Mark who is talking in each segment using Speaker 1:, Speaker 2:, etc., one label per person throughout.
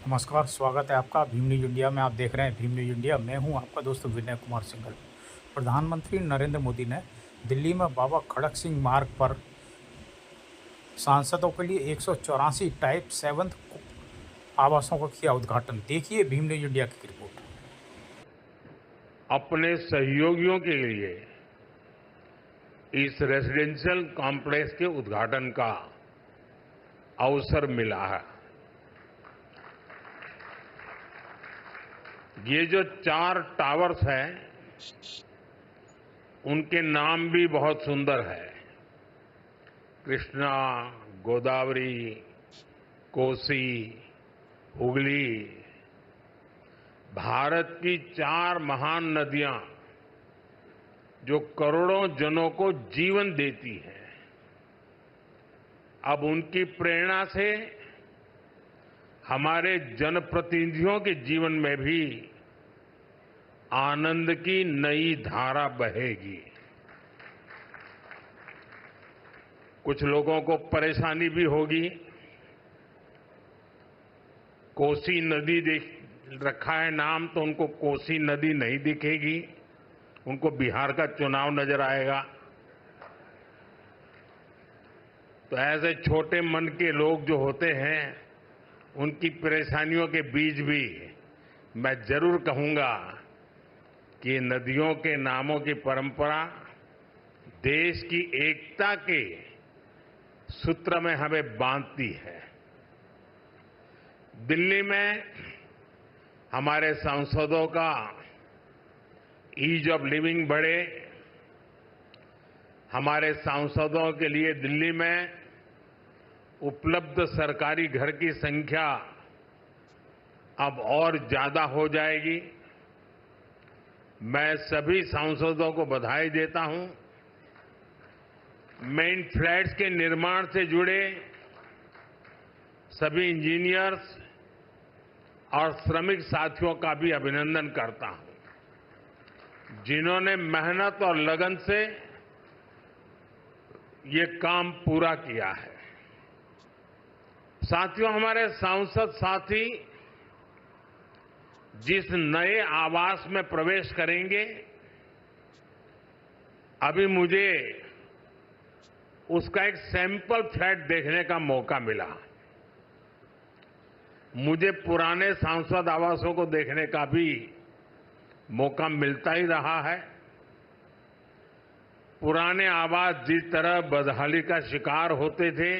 Speaker 1: नमस्कार, स्वागत है आपका भीम न्यूज़ इंडिया में। आप देख रहे हैं भीम न्यूज़ इंडिया। मैं हूं आपका दोस्त विनय कुमार सिंघल। प्रधानमंत्री नरेंद्र मोदी ने दिल्ली में बाबा खड़क सिंह मार्ग पर सांसदों के लिए 184 टाइप 7 आवासों का किया उद्घाटन। देखिए भीम न्यूज़ इंडिया की रिपोर्ट।
Speaker 2: अपने सहयोगियों के लिए इस रेजिडेंशियल कॉम्प्लेक्स के उद्घाटन का अवसर मिला है। ये जो 4 टावर्स हैं, उनके नाम भी बहुत सुंदर है। कृष्णा, गोदावरी, कोसी, हुगली। भारत की 4 महान नदियां जो करोड़ों जनों को जीवन देती हैं, अब उनकी प्रेरणा से हमारे जनप्रतिनिधियों के जीवन में भी आनंद की नई धारा बहेगी। कुछ लोगों को परेशानी भी होगी। कोसी नदी देख रखा है नाम, तो उनको कोसी नदी नहीं दिखेगी, उनको बिहार का चुनाव नजर आएगा। तो ऐसे छोटे मन के लोग जो होते हैं, उनकी परेशानियों के बीच भी मैं जरूर कहूंगा कि नदियों के नामों की परंपरा देश की एकता के सूत्र में हमें बांधती है। दिल्ली में हमारे सांसदों का ईज ऑफ लिविंग बढ़े। हमारे सांसदों के लिए दिल्ली में उपलब्ध सरकारी घर की संख्या अब और ज्यादा हो जाएगी। मैं सभी सांसदों को बधाई देता हूं। मैं इन फ्लैट्स के निर्माण से जुड़े सभी इंजीनियर्स और श्रमिक साथियों का भी अभिनंदन करता हूं, जिन्होंने मेहनत और लगन से ये काम पूरा किया है। साथियों, हमारे सांसद साथी जिस नए आवास में प्रवेश करेंगे, अभी मुझे उसका एक सैंपल फ्लैट देखने का मौका मिला। मुझे पुराने सांसद आवासों को देखने का भी मौका मिलता ही रहा है। पुराने आवास जिस तरह बदहाली का शिकार होते थे,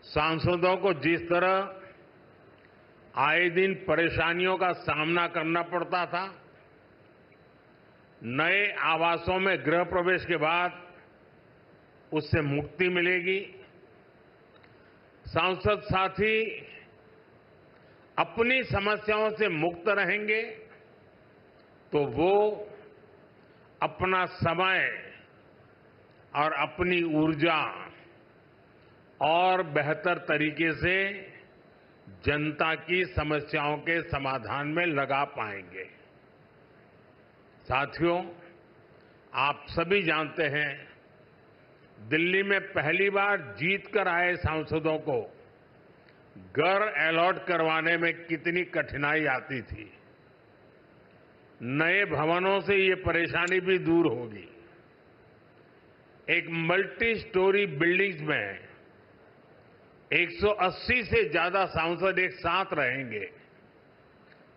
Speaker 2: सांसदों को जिस तरह आए दिन परेशानियों का सामना करना पड़ता था, नए आवासों में गृह प्रवेश के बाद उससे मुक्ति मिलेगी। सांसद साथी अपनी समस्याओं से मुक्त रहेंगे तो वो अपना समय और अपनी ऊर्जा और बेहतर तरीके से जनता की समस्याओं के समाधान में लगा पाएंगे। साथियों, आप सभी जानते हैं, दिल्ली में पहली बार जीतकर आए सांसदों को घर अलॉट करवाने में कितनी कठिनाई आती थी। नए भवनों से ये परेशानी भी दूर होगी। एक मल्टी स्टोरी बिल्डिंग्स में 180 से ज्यादा सांसद एक साथ रहेंगे।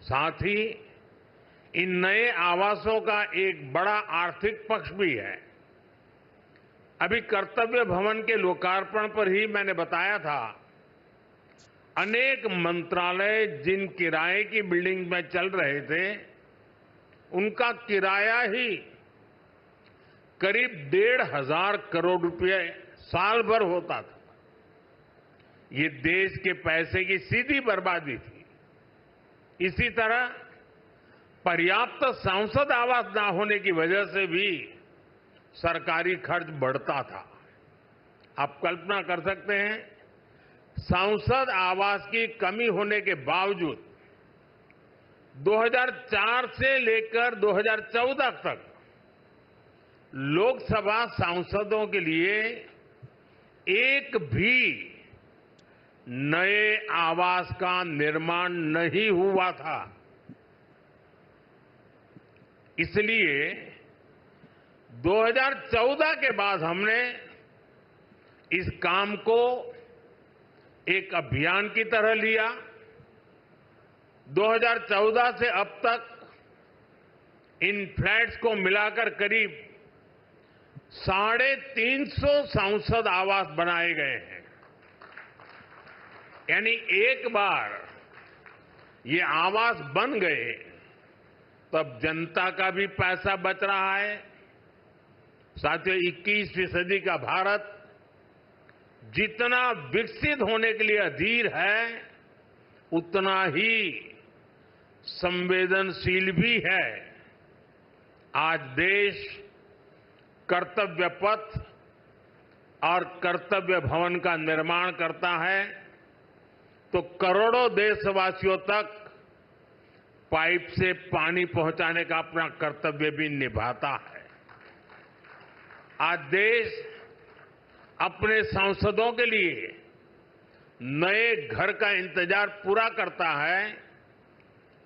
Speaker 2: साथ ही इन नए आवासों का एक बड़ा आर्थिक पक्ष भी है। अभी कर्तव्य भवन के लोकार्पण पर ही मैंने बताया था, अनेक मंत्रालय जिन किराए की बिल्डिंग में चल रहे थे, उनका किराया ही करीब 1,500 करोड़ रुपए साल भर होता था। ये देश के पैसे की सीधी बर्बादी थी। इसी तरह पर्याप्त सांसद आवास न होने की वजह से भी सरकारी खर्च बढ़ता था। आप कल्पना कर सकते हैं, सांसद आवास की कमी होने के बावजूद 2004 से लेकर 2014 तक लोकसभा सांसदों के लिए एक भी नए आवास का निर्माण नहीं हुआ था। इसलिए 2014 के बाद हमने इस काम को एक अभियान की तरह लिया। 2014 से अब तक इन फ्लैट्स को मिलाकर करीब 350 सांसद आवास बनाए गए हैं। यानी एक बार ये आवास बन गए तब जनता का भी पैसा बच रहा है। साथियों, 21वीं सदी का भारत जितना विकसित होने के लिए अधीर है, उतना ही संवेदनशील भी है। आज देश कर्तव्य पथ और कर्तव्य भवन का निर्माण करता है तो करोड़ों देशवासियों तक पाइप से पानी पहुंचाने का अपना कर्तव्य भी निभाता है। आज देश अपने सांसदों के लिए नए घर का इंतजार पूरा करता है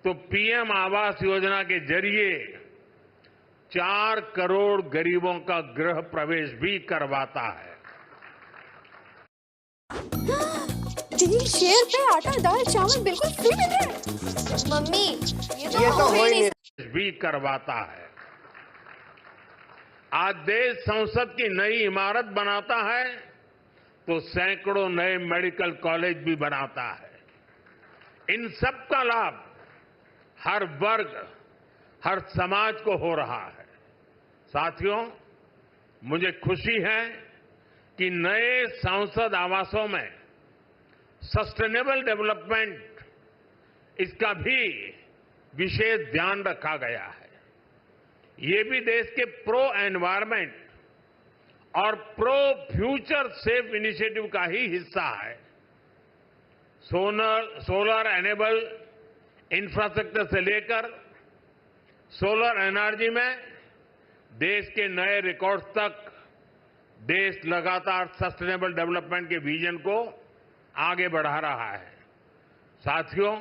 Speaker 2: तो पीएम आवास योजना के जरिए 4 करोड़ गरीबों का गृह प्रवेश भी करवाता है।
Speaker 3: जी, शेर पे आटा दाल चावल बिल्कुल फ्री मिल रहा है। मम्मी, ये तो हो ही नहीं।
Speaker 2: भी करवाता है। आज देश संसद की नई इमारत बनाता है तो सैकड़ों नए मेडिकल कॉलेज भी बनाता है। इन सब का लाभ हर वर्ग, हर समाज को हो रहा है। साथियों, मुझे खुशी है कि नए सांसद आवासों में सस्टेनेबल डेवलपमेंट, इसका भी विशेष ध्यान रखा गया है। ये भी देश के प्रो एनवायरमेंट और प्रो फ्यूचर सेफ इनिशिएटिव का ही हिस्सा है। सोलर एनेबल इंफ्रास्ट्रक्चर से लेकर सोलर एनर्जी में देश के नए रिकॉर्ड्स तक देश लगातार सस्टेनेबल डेवलपमेंट के विजन को आगे बढ़ा रहा है। साथियों,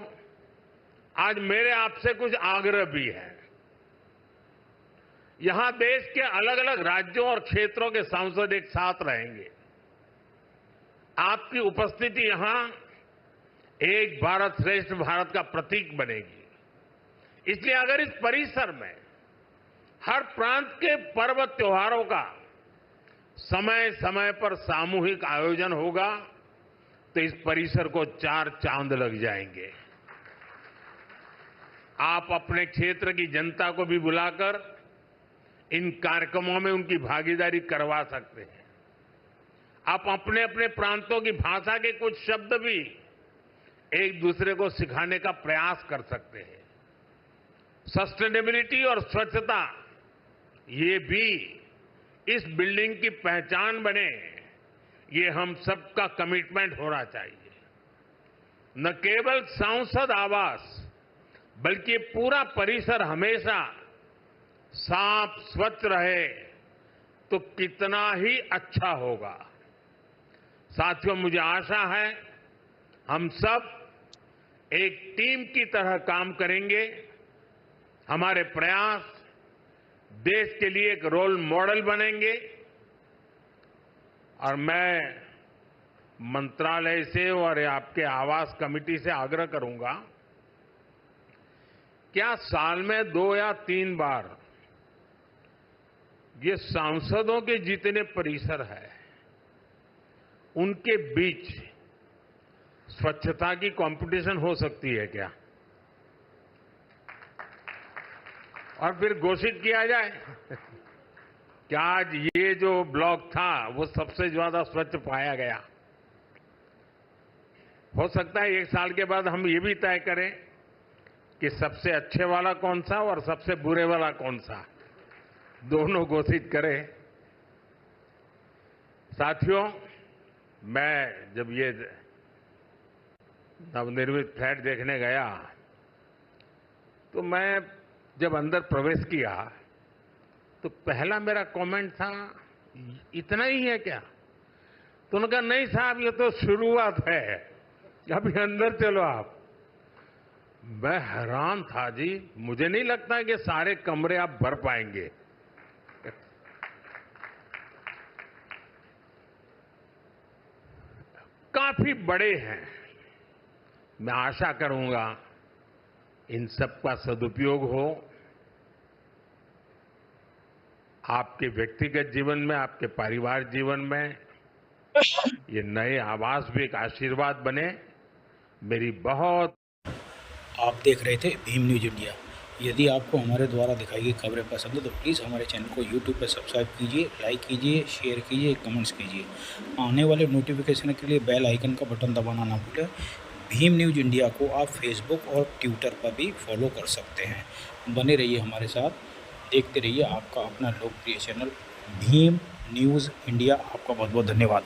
Speaker 2: आज मेरे आपसे कुछ आग्रह भी है। यहां देश के अलग अलग राज्यों और क्षेत्रों के सांसद एक साथ रहेंगे। आपकी उपस्थिति यहां एक भारत श्रेष्ठ भारत का प्रतीक बनेगी। इसलिए अगर इस परिसर में हर प्रांत के पर्व त्योहारों का समय समय पर सामूहिक आयोजन होगा तो इस परिसर को 4 चांद लग जाएंगे। आप अपने क्षेत्र की जनता को भी बुलाकर इन कार्यक्रमों में उनकी भागीदारी करवा सकते हैं। आप अपने अपने प्रांतों की भाषा के कुछ शब्द भी एक दूसरे को सिखाने का प्रयास कर सकते हैं। सस्टेनेबिलिटी और स्वच्छता, ये भी इस बिल्डिंग की पहचान बने, ये हम सबका कमिटमेंट होना चाहिए। न केवल सांसद आवास बल्कि पूरा परिसर हमेशा साफ स्वच्छ रहे तो कितना ही अच्छा होगा। साथियों, मुझे आशा है हम सब एक टीम की तरह काम करेंगे। हमारे प्रयास देश के लिए एक रोल मॉडल बनेंगे और मैं मंत्रालय से और आपके आवास कमेटी से आग्रह करूंगा, क्या साल में 2 या 3 बार ये सांसदों के जितने परिसर है उनके बीच स्वच्छता की कंपटीशन हो सकती है क्या? और फिर घोषित किया जाए कि आज ये जो ब्लॉक था वो सबसे ज्यादा स्वच्छ पाया गया। हो सकता है 1 साल के बाद हम ये भी तय करें कि सबसे अच्छे वाला कौन सा और सबसे बुरे वाला कौन सा, दोनों घोषित करें। साथियों, मैं जब ये नवनिर्मित फ्लैट देखने गया तो मैं जब अंदर प्रवेश किया तो पहला मेरा कमेंट था, इतना ही है क्या? तो उन्होंने कहा, नहीं साहब, ये तो शुरुआत है, अभी अंदर चलो आप। मैं हैरान था जी, मुझे नहीं लगता कि सारे कमरे आप भर पाएंगे। काफी बड़े हैं। मैं आशा करूंगा इन सब का सदुपयोग हो, आपके व्यक्तिगत जीवन में, आपके परिवार जीवन में ये नए आवास भी एक आशीर्वाद बने। मेरी बहुत
Speaker 1: आप देख रहे थे भीम न्यूज इंडिया। यदि आपको हमारे द्वारा दिखाई गई खबरें पसंद है तो प्लीज़ हमारे चैनल को यूट्यूब पर सब्सक्राइब कीजिए, लाइक कीजिए, शेयर कीजिए, कमेंट्स कीजिए। आने वाले नोटिफिकेशन के लिए बेल आइकन का बटन दबाना ना भूलें। भीम न्यूज इंडिया को आप फेसबुक और ट्विटर पर भी फॉलो कर सकते हैं। बने रहिए हमारे साथ, देखते रहिए आपका अपना लोकप्रिय चैनल भीम न्यूज़ इंडिया। आपका बहुत बहुत धन्यवाद।